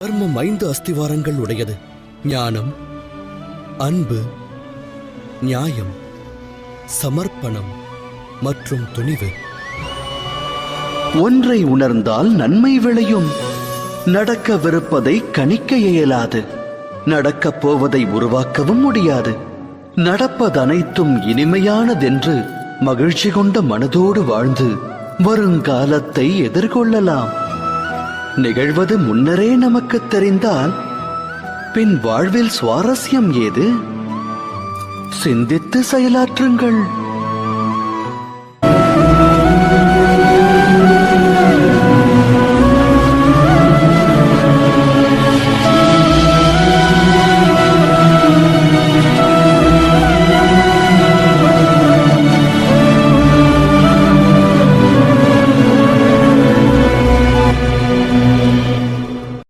தர்மம் 5 அஸ்திவாரங்கள் உடையது. ஞானம், அன்பு, நியாயம், சமர்ப்பணம் மற்றும் துணிவு. ஒன்றை உணர்ந்தால் நன்மை விளையும். நடக்கவிருப்பதை கணிக்க இயலாது. நடக்கப் போவதை உருவாக்கவும் முடியாது. நடப்பதனைத்தும் இனிமையானதென்று மகிழ்ச்சி கொண்ட மனதோடு வாழ்ந்து வருங்காலத்தை எதிர்கொள்ளலாம். நிகழ்வது முன்னரே நமக்கு தெரிந்தால் பின் வாழ்வில் சுவாரஸ்யம் ஏது? சிந்தித்து செயலாற்றுங்கள்.